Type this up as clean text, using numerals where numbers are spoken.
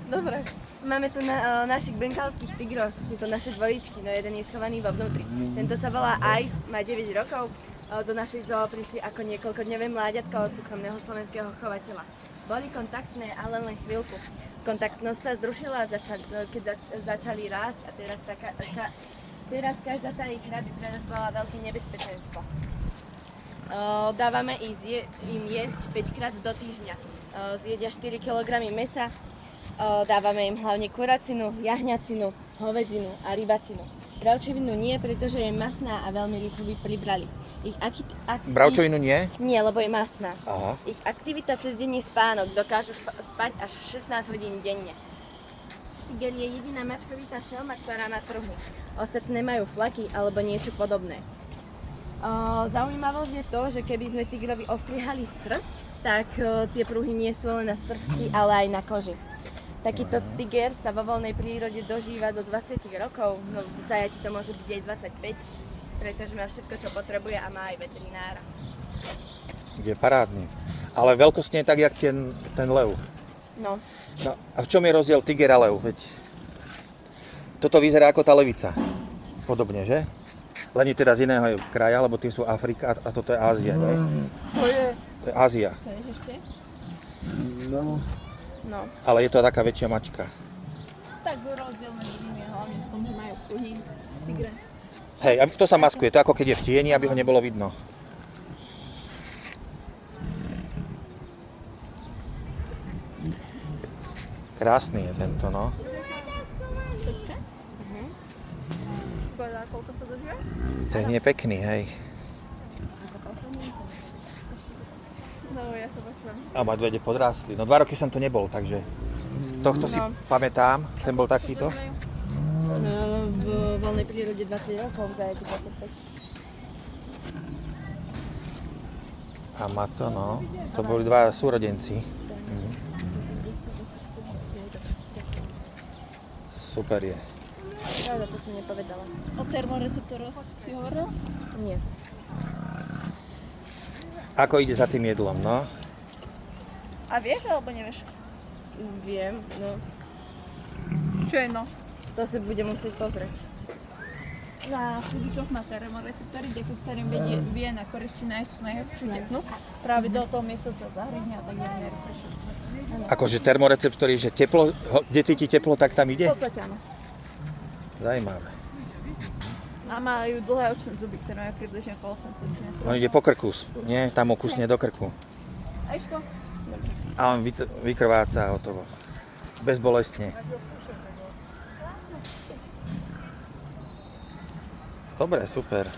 Dobre. Máme tu našich bengalských tigrov, sú to naše dvojičky, no jeden je schovaný vo vnútri. Tento sa volá Ice, má 9 rokov, do našej zoo prišli ako niekoľkodňové mláďatka od súkromného slovenského chovateľa. Boli kontaktné, ale len chvíľku. Kontaktnosť sa zrušila, keď začali rásť a teraz každá tá ich rada prenaspala veľké nebezpečenstvo. Dávame im jesť 5 krát do týždňa. Zjedia 4 kg mesa. Dávame im hlavne kuracinu, jahňacinu, hovedzinu a rybacinu. Bravčovinu nie, pretože je masná a veľmi rýchlo by pribrali. Bravčovinu nie? Nie, lebo je masná. Aha. Ich aktivita cez deň je spánok, dokážu spať až 16 hodín denne. Tiger je jediná mačkovitá šelma, ktorá má pruhy. Ostatné majú flaky alebo niečo podobné. Zaujímavosť je to, že keby sme tigrovi ostrihali srsť, tak tie pruhy nie sú len na srsti, ale aj na koži. Takýto tiger sa vo voľnej prírode dožíva do 20 rokov, no v zajati to môže byť aj 25, pretože má všetko, čo potrebuje a má aj veterinára. Je parádny. Ale veľkostne je tak, jak ten lev. No. No a v čom je rozdiel tiger a lev? Veď toto vyzerá ako tá levica. Podobne, že? Len je teda z iného kraja, lebo tie sú Afrika a toto je Ázia, nie? To je Ázia. Chceš ešte? No. No. Ale je to taká väčšia mačka. Tak rozdiel medzi nimi je hlavne v tom, že majú pruhy tigre. Hej, a to sa maskuje, to ako keď je v tieni, aby ho nebolo vidno. Krásny je tento, no. Si povedala, koľko sa dožíva? Ten je pekný, hej. No, ja to počúvam. A ma dvede podrástli. No 2 roky som tu nebol, takže tohto si pamätám, ten bol takýto. V voľnej prírode 20 rokov, v zajati 25. A Maco, no. To boli 2 súrodenci. Super je. Pravda, to som nepovedala. O termoreceptoroch si hovoril? Nie. Ako ide za tým jedlom, no? A vieš alebo nevieš? Viem, no. Čo je no? To si budem musieť pozrieť. Na fyzikoch má termoreceptory, ktorým vie na koristi nájsť najlepšiu teplú. Práve do toho miesta sa zahrihne a tak ďalej. Akože termoreceptory, že teplo, kde cíti teplo, tak tam ide? V podstate áno. Zajímavé. A majú dlhé očné zuby, ktoré majú približne po 8 cm. On ide po krku, nie? Tam ho kusne do krku. Ajško? A on vykrváca hotovo. Bezbolestne. Dobre, super.